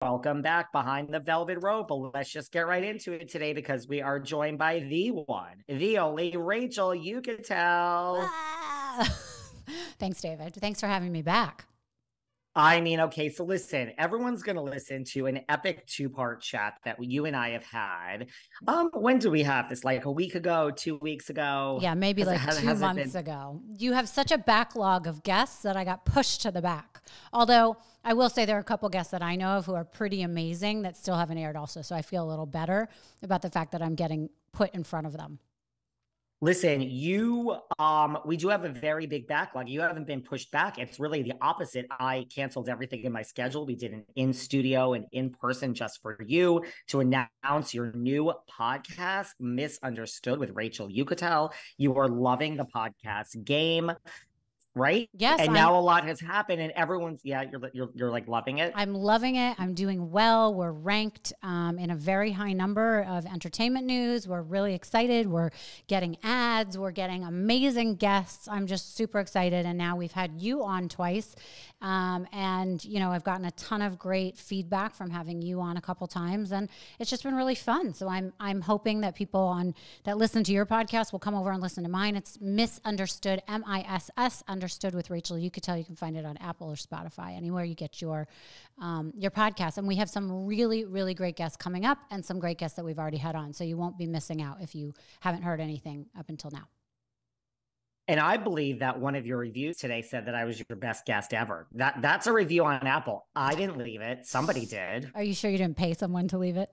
Welcome back behind the velvet rope. Let's just get right into it today because we are joined by the one, the only Rachel you can tell. Ah. Thanks, David. Thanks for having me back. I mean, okay, so listen, everyone's going to listen to an epic two-part chat that you and I have had. When do we have this? Like a week ago, 2 weeks ago? Yeah, maybe like two has it months been? ago. You have such a backlog of guests that I got pushed to the back. Although I will say there are a couple guests that I know of who are pretty amazing that still haven't aired also. So I feel a little better about the fact that I'm getting put in front of them. Listen, we do have a very big backlog. You haven't been pushed back. It's really the opposite. I canceled everything in my schedule. We did an in studio and in person just for you to announce your new podcast, Misunderstood with Rachel Yucatel. You are loving the podcast game, right? Yes, And now a lot has happened, and everyone's you're like loving it. I'm loving it. I'm doing well. We're ranked in a very high number of entertainment news. We're really excited. We're getting ads. We're getting amazing guests. I'm just super excited. And now we've had you on twice. And, you know, I've gotten a ton of great feedback from having you on a couple times. And it's just been really fun. So I'm hoping that people that listen to your podcast will come over and listen to mine. It's Misunderstood, MISS Understood with Rachel Yucatel. You can find it on Apple or Spotify, anywhere you get your podcast. And we have some really, really great guests coming up and some great guests that we've already had on. So you won't be missing out if you haven't heard anything up until now. And I believe that one of your reviews today said that I was your best guest ever. That's a review on Apple. I didn't leave it. Somebody did. Are you sure you didn't pay someone to leave it?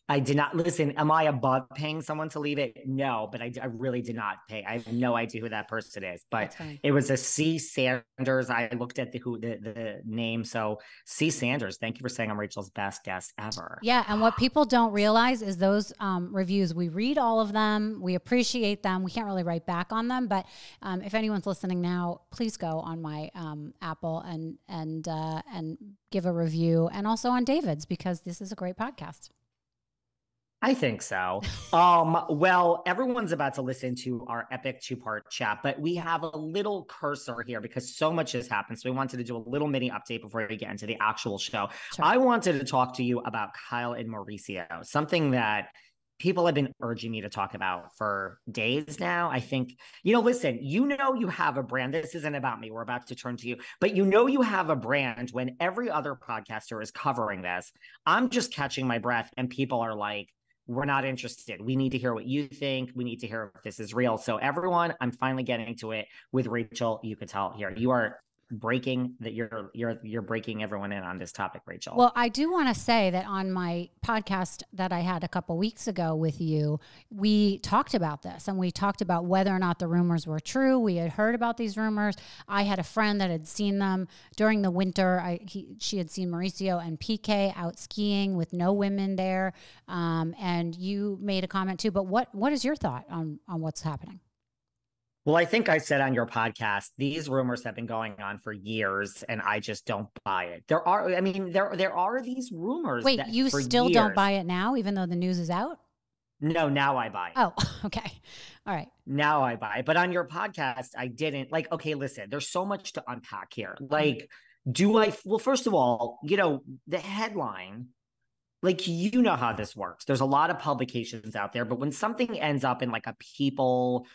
I did not. Listen, am I above paying someone to leave it? No, but I really did not pay. I have no idea who that person is, but it was a C. Sanders. I looked at the name. So C. Sanders, thank you for saying I'm Rachel's best guest ever. Yeah, and what people don't realize is those reviews, we read all of them. We appreciate them. We can't really write back on them, but if anyone's listening now, please go on my Apple and give a review, and also on David's, because this is a great podcast. I think so. Well, everyone's about to listen to our epic two-part chat, but we have a little cursor here because so much has happened. So we wanted to do a little mini update before we get into the actual show. Sure. I wanted to talk to you about Kyle and Mauricio, something that people have been urging me to talk about for days now. I think, listen, you have a brand. This isn't about me. We're about to turn to you, but you have a brand when every other podcaster is covering this. I'm just catching my breath and people are like, we're not interested. We need to hear what you think. We need to hear if this is real. So everyone, I'm finally getting to it with Rachel Yucatel here. You are breaking that you're breaking everyone in on this topic, Rachel. Well, I do want to say that on my podcast that I had a couple weeks ago with you, we talked about this, and we talked about whether or not the rumors were true. We had heard about these rumors. I had a friend that had seen them during the winter. She had seen Mauricio and PK out skiing with no women there. And you made a comment too, but what is your thought on what's happening? Well, I think I said on your podcast, these rumors have been going on for years, and I just don't buy it. There are these rumors. Wait, you still don't buy it now, even though the news is out? No, now I buy it. Oh, okay. All right. Now I buy it. But on your podcast, I didn't. Like, okay, listen, there's so much to unpack here. Like, well, first of all, the headline, like, how this works. There's a lot of publications out there, but when something ends up in like a People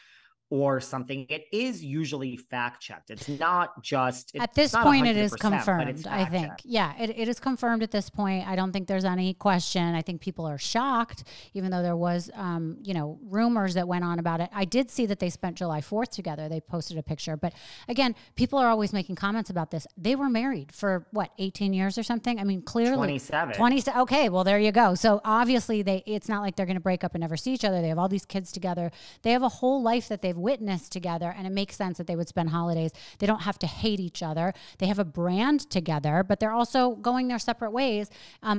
or something, it is usually fact checked. It's not just at this point, it is confirmed. I think, yeah, it is confirmed at this point. I don't think there's any question. I think people are shocked, even though there was, rumors that went on about it. I did see that they spent July 4th together. They posted a picture, but again, people are always making comments about this. They were married for 18 years or something. I mean, clearly 27. Okay, well, there you go. So obviously, it's not like they're going to break up and never see each other. They have all these kids together. They have a whole life that they've witnessed together, and it makes sense that they would spend holidays. They don't have to hate each other. They have a brand together, but they're also going their separate ways.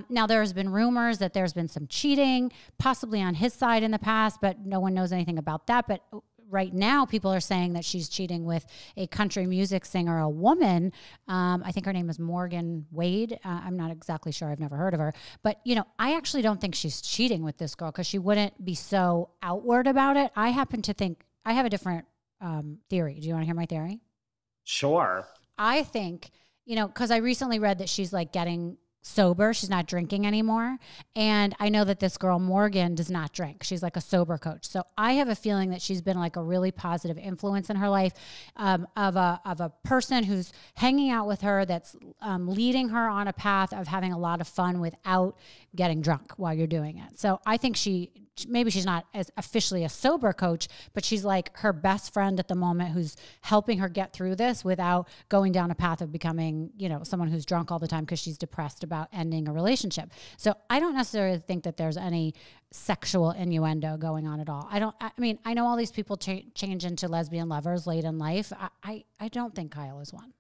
Now, there's been rumors that there's been some cheating, possibly on his side in the past, but no one knows anything about that. But right now, people are saying that she's cheating with a country music singer, a woman. I think her name is Morgan Wade. I'm not exactly sure. I've never heard of her. But, I actually don't think she's cheating with this girl because she wouldn't be so outward about it. I happen to think I have a different theory. Do you want to hear my theory? Sure. I think, because I recently read that she's like getting sober. She's not drinking anymore. And I know that this girl, Morgan, does not drink. She's like a sober coach. So I have a feeling that she's been like a really positive influence in her life, of a person who's hanging out with her, that's leading her on a path of having a lot of fun without getting drunk while you're doing it. So I think maybe she's not as officially a sober coach, but she's like her best friend at the moment who's helping her get through this without going down a path of becoming, someone who's drunk all the time because she's depressed about ending a relationship. So I don't necessarily think that there's any sexual innuendo going on at all. I know all these people change into lesbian lovers late in life. I don't think Kyle is one.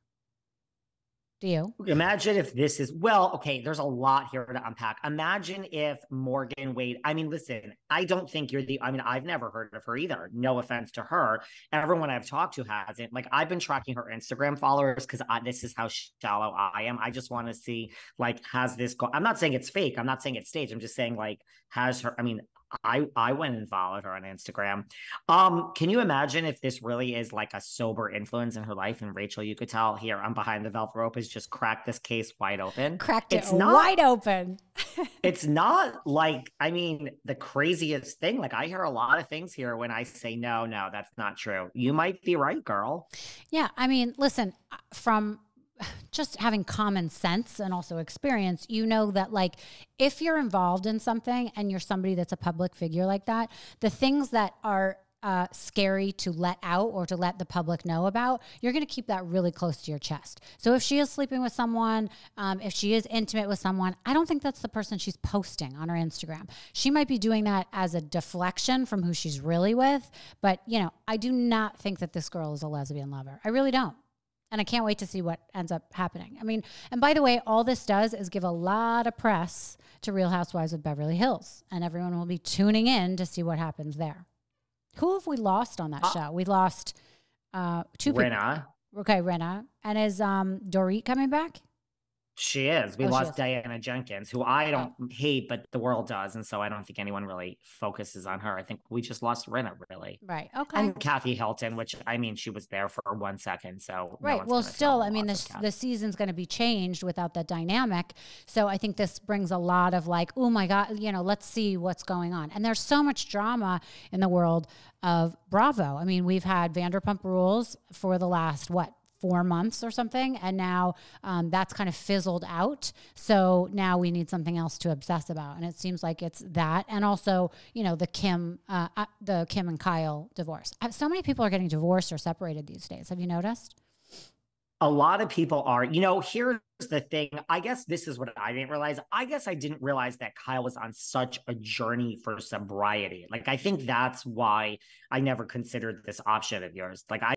Do you? Imagine if this is, well, okay, there's a lot here to unpack. Imagine if Morgan Wade, listen, I don't think I've never heard of her either. No offense to her. Everyone I've talked to hasn't. Like, I've been tracking her Instagram followers because this is how shallow I am. I just want to see, like, I'm not saying it's fake. I'm not saying it's staged. I'm just saying, like, I went and followed her on Instagram. Can you imagine if this really is like a sober influence in her life? And Rachel, you could tell here, I'm behind the velvet rope, has just cracked this case wide open. Cracked it wide open. It's not like, the craziest thing. Like, I hear a lot of things here when I say, no, that's not true. You might be right, girl. Yeah. Listen, from just having common sense and also experience, that like if you're involved in something and you're somebody that's a public figure like that, the things that are scary to let out or to let the public know about, you're going to keep that really close to your chest. So if she is sleeping with someone, if she is intimate with someone, I don't think that's the person she's posting on her Instagram. She might be doing that as a deflection from who she's really with. But, I do not think that this girl is a lesbian lover. I really don't. And I can't wait to see what ends up happening. And by the way, all this does is give a lot of press to Real Housewives of Beverly Hills. And everyone will be tuning in to see what happens there. Who have we lost on that show? We lost two people. Rinna. Okay, Rinna. And is Dorit coming back? She is. We lost Diana Jenkins, who I don't hate, but the world does. And so I don't think anyone really focuses on her. I think we just lost Rinna, really. Right. Okay. And Kathy Hilton, which, she was there for 1 second. So right. Well, still, the season's going to be changed without that dynamic. So I think this brings a lot of like, oh my God, let's see what's going on. And there's so much drama in the world of Bravo. We've had Vanderpump Rules for the last, 4 months or something. And now that's kind of fizzled out. So now we need something else to obsess about. And it seems like it's that. And also, the Kim and Kyle divorce. So many people are getting divorced or separated these days. Have you noticed? A lot of people are. Here's the thing. I guess this is what I didn't realize. I guess I didn't realize that Kyle was on such a journey for sobriety. Like, I think that's why I never considered this option of yours. Like,